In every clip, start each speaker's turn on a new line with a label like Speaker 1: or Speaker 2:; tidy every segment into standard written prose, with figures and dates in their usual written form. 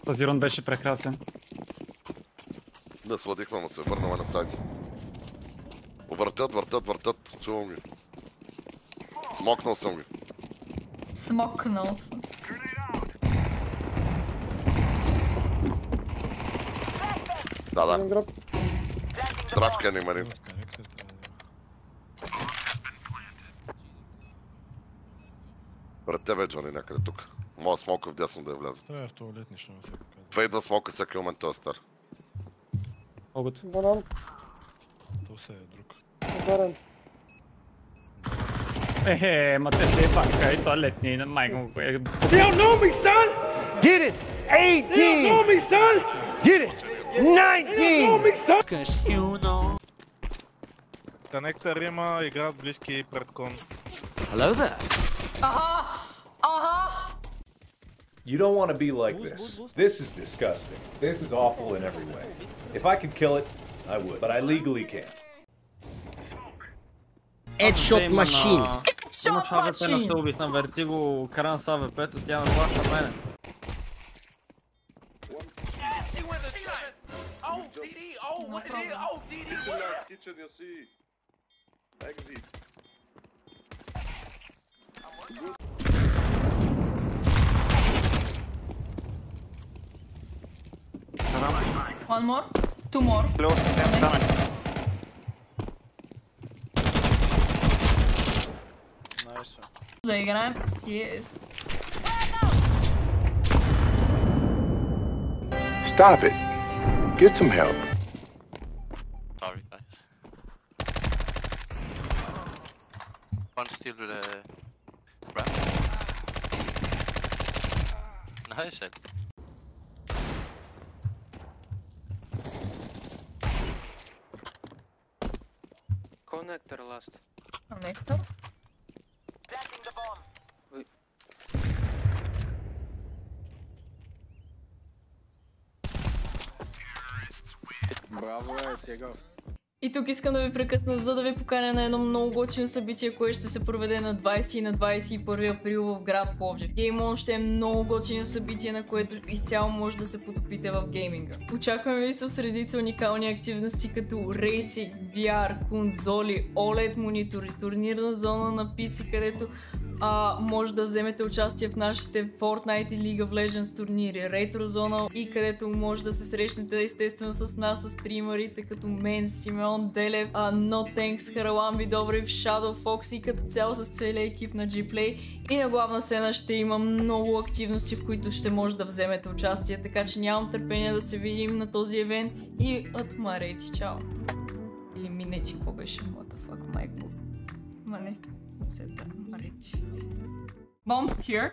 Speaker 1: Този рун беше прекрасен.
Speaker 2: Да, сладихме му се, върнаме на сайт. Въртят, чувам ги. Смокнал съм ги.
Speaker 3: Смокнал съм.
Speaker 2: Да. Трафка не мани. Пред тебе, Джони, някъде тук. Моя смока вдясно да я вляза.
Speaker 4: Това е в туалет, нищо не се показва.
Speaker 2: Това идва смока всеки момент, той е стар.
Speaker 1: Могат.
Speaker 5: Банан.
Speaker 4: То се е друг.
Speaker 5: Ударен.
Speaker 1: Ма те се пака и туалетни на майка му.
Speaker 6: You don't know me, son! Get it! 18! You don't know me, son! Get it! 19! You don't know me, son!
Speaker 4: Конектор има, играят близки пред кон.
Speaker 6: Hello there.
Speaker 7: You don't want to be like this. This is disgusting. This is awful in every way. If I could kill it, I would, but I legally can't.
Speaker 6: Headshot machine.
Speaker 1: Имаш АВП на стълбих на Вертиго, каран с АВП-то, тя ме плаща мене.
Speaker 3: One more. Two more. Заиграем CS.
Speaker 8: Stop it. Get some help.
Speaker 9: Sorry, guys. One still with a ramp. Nice.
Speaker 10: Connector last.
Speaker 3: Connector.
Speaker 10: Браво, тега.
Speaker 3: И тук искам да ви прекъсна, за да ви поканя на едно много готино събитие, което ще се проведе на 20 и на 21 април в град Пловдив. Game On ще е много готино събитие, на което изцяло може да се потопите в гейминга. Очакваме ви с редица уникални активности като рейсинг, VR, конзоли, OLED монитори, турнирна зона на PC, където може да вземете участие в нашите Fortnite и League of Legends турнири, ретро зона и където може да се срещнете естествено с нас, с стримерите като мен, Симеон Делев, No Thanks, Хараламби Добрев, Shadow Fox и като цяло с целия екип на Gplay. И на главна сцена ще има много активности, в които ще може да вземете участие, така че нямам търпение да се видим на този евент и отмарейте, чао! Или минети, какво беше? What the fuck, майко? Манете. Сета, марити. Bomb here.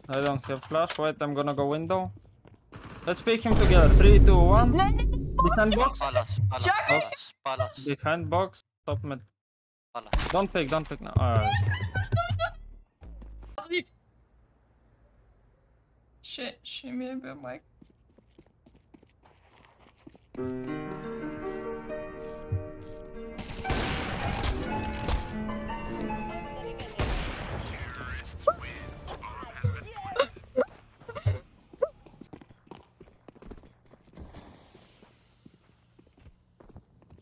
Speaker 1: I don't have flash, wait, I'm gonna go window. Let's pick him together, 3, 2, 1. Behind box. Behind box, top mid. Don't pick now. Alright.
Speaker 3: Ще ми е бе, майк.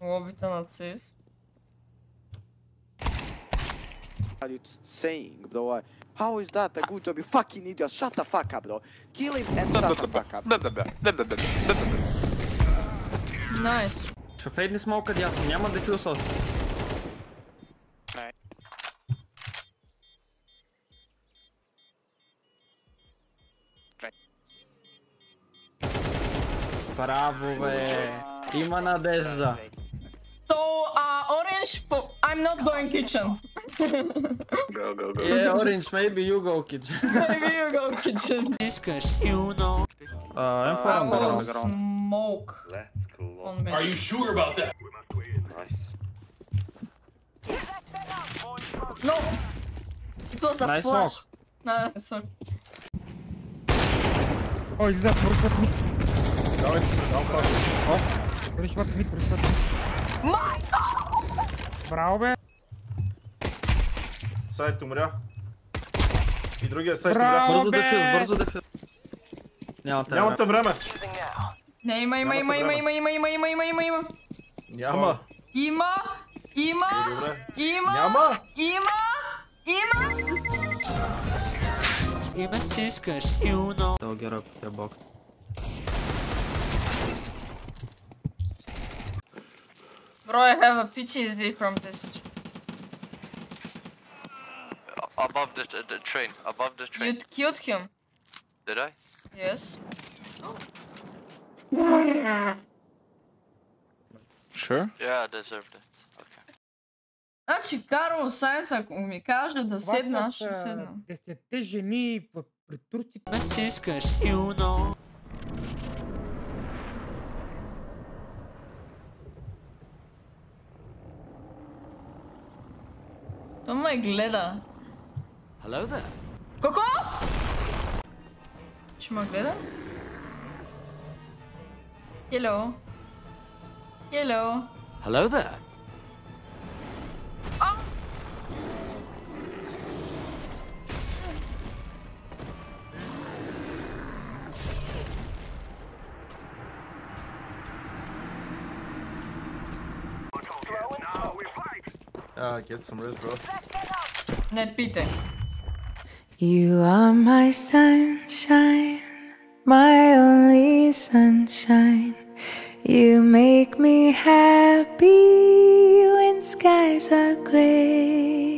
Speaker 3: Лобите на CS.
Speaker 10: What are you saying, bro? How is that a good job? You fucking idiot! Shut the fuck up, bro! Kill him and shut the fuck up.
Speaker 3: Nice.
Speaker 1: Ще фейдни смока дясно, няма дефюсът. Браво, бе! Има надежда.
Speaker 3: So, Orange, I'm not going kitchen.
Speaker 1: Go. Yeah, Orange, maybe you go kitchen.
Speaker 3: Maybe you go kitchen.
Speaker 1: I'm far on the ground.
Speaker 3: Smoke.
Speaker 7: That's cool.
Speaker 6: Are you sure about that?
Speaker 7: Nice.
Speaker 3: No! It was a
Speaker 1: Nice
Speaker 3: flash.
Speaker 1: smoke.
Speaker 3: Nice smoke.
Speaker 4: Ой, да, прохват мид. Давай, прохват мид. Браво, бе!
Speaker 2: Сайт умря.
Speaker 4: И другия сайт игра.
Speaker 1: Бързо дефюз. Нямате
Speaker 4: Нямате време.
Speaker 3: Не, има.
Speaker 4: Няма.
Speaker 3: Има.
Speaker 4: Няма.
Speaker 6: И ме стискаш силно.
Speaker 1: They'll get up their box.
Speaker 3: Bro, I have a PTSD from this.
Speaker 9: Above the train. Above the train.
Speaker 3: You killed him.
Speaker 9: Did I?
Speaker 3: Yes.
Speaker 4: Sure.
Speaker 9: Yeah, I deserved it. Okay.
Speaker 3: Значи, Карл Сайнс, ако ми каже да седна, ще седна.
Speaker 6: 10 жени пред турците. Ме стискаш силно.
Speaker 3: Той ме гледа.
Speaker 6: Hello there.
Speaker 3: Какво? Ще ме гледа? Hello. Hello.
Speaker 6: Hello there.
Speaker 4: Get some res, bro.
Speaker 3: Не питай.
Speaker 5: You are my sunshine, my only sunshine. You make me happy when skies are gray.